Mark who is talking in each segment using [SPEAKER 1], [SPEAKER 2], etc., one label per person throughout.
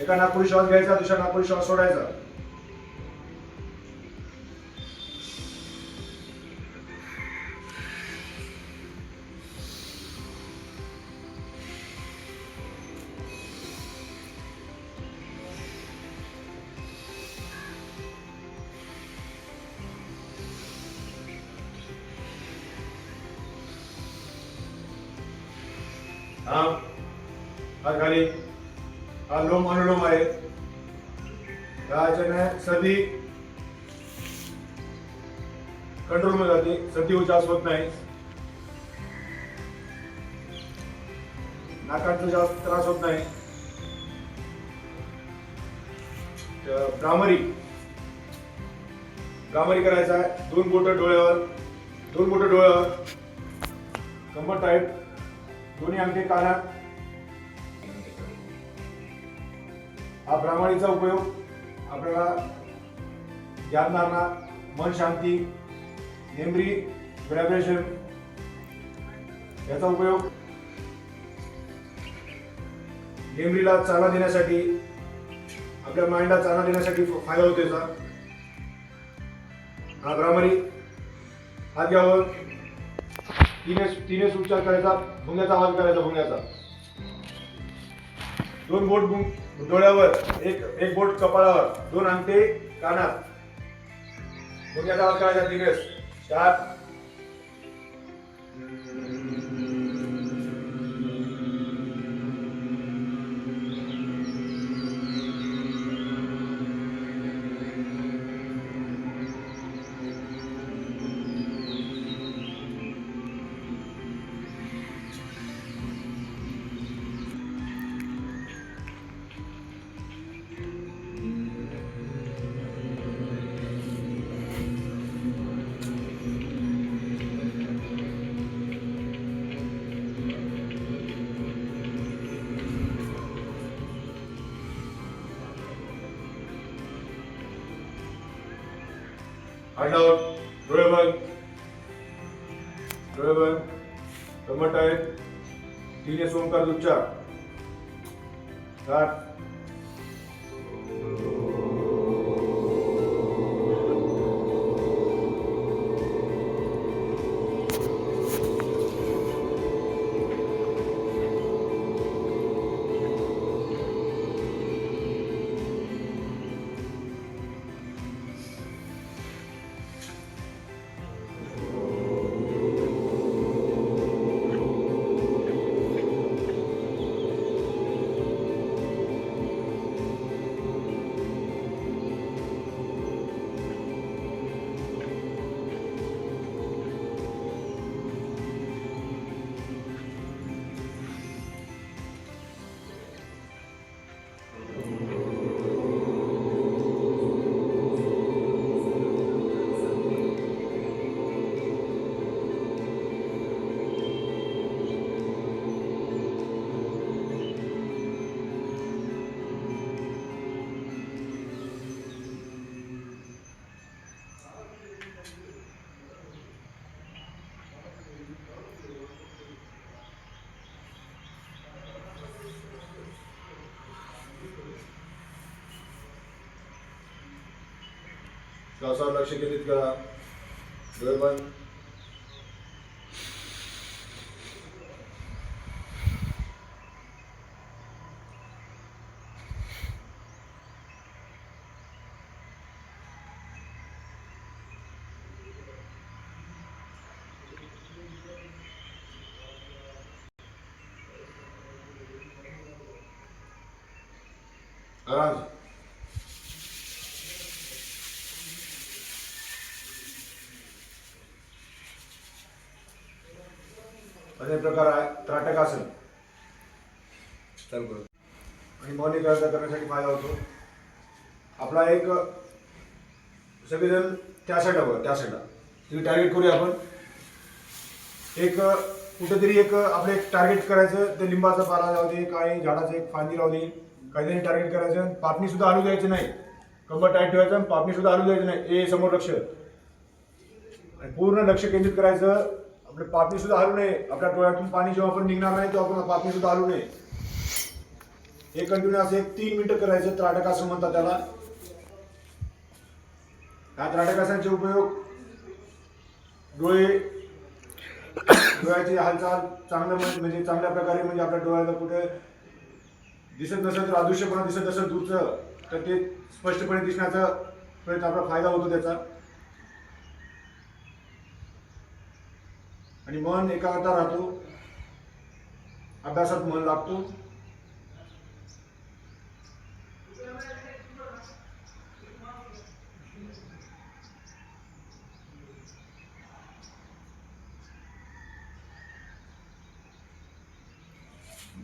[SPEAKER 1] एका नाकपुडी श्वास घ्यायचा, दुसऱ्या नाकपुडी श्वास सोडायचा. हात खाली. हा लोम अनुलोम आहे. याच्याने सर्दी कंट्रोल मध्ये जाते, सर्दी जास्त होत नाही, नाकाचा जास्त त्रास होत नाही. भ्रामरी करायचा आहे. दोन बोट डोळ्यावर, कंबर टाईट, दोन्ही अंगठे कानात. हा भ्रामरीचा उपयोग आपल्याला ध्यानधारणा, मन शांती, मेमरी, व्हायब्रेशन याचा उपयोग मेमरीला चालना देण्यासाठी, आपल्या माइंडला चालना देण्यासाठी फायदा होतो याचा. हा भ्रामरी हात घ्यावर तिने उच्चार करायचा, भुंग्याचा आवाज करायचा. भुंग्याचा दोन बोट डोळ्यावर, एक बोट कपाळावर, दोन अंगठे कानात. भुंग्याचा आवाज करायचा. दिनेश स्टार्ट. हात लावून डोळे बंद, कमर टाईट, तिने ओंकार उच्चार. स्टार्ट. श्वासावर लक्ष केंद्रित करा. डोळे बंद. आराम. अनेक प्रकार आहे. त्राटकासन चालू करू आणि मौलिक करण्यासाठी फायदा होतो. आपला एक सगळेजण त्या साईडला तुम्ही टार्गेट करूया आपण. एक कुठेतरी एक आपलं एक टार्गेट करायचं. ते लिंबाचा पाला राहू दे, काही झाडाचं एक फांदी राहू दे, काहीतरी टार्गेट करायचं. पापणी सुद्धा हलू द्यायची नाही. कंबर टाईट ठेवायचं, पापणी सुद्धा हलू द्यायची नाही. ए समोर लक्ष आणि पूर्ण लक्ष केंद्रित करायचं. आपले पापणी सुद्धा हलू नये. आपल्या डोळ्यातून पाणी जेव्हा आपण निघणार नाही तेव्हा आपण पापणी सुद्धा हलू नये. हे कंटिन्यू असं एक 3 मिनिटं करायचं. त्राटकासन म्हणतात त्याला. ह्या त्राटकासनाचे उपयोग डोळ्याची हालचाल चांगलं म्हणजे चांगल्या प्रकारे म्हणजे आपल्या डोळ्याला कुठे दिसत नसेल तर अदृश्यपणा दिसत असेल दूरचं तर ते स्पष्टपणे दिसण्याचा प्रयत्न आपला फायदा होतो त्याचा. आणि मन एकाग्रता राहतो, अभ्यासात मन लागतो.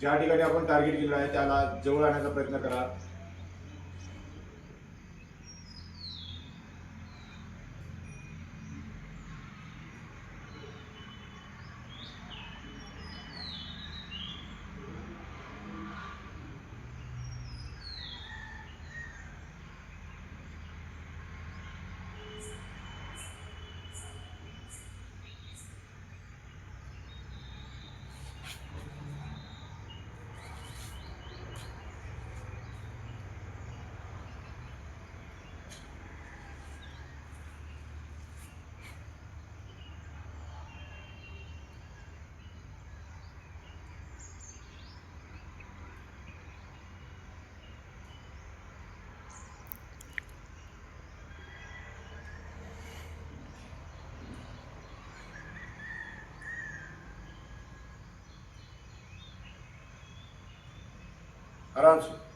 [SPEAKER 1] ज्या ठिकाणी आपण टार्गेट केलेलं आहे त्याला जवळ आणण्याचा प्रयत्न करा. आराम से.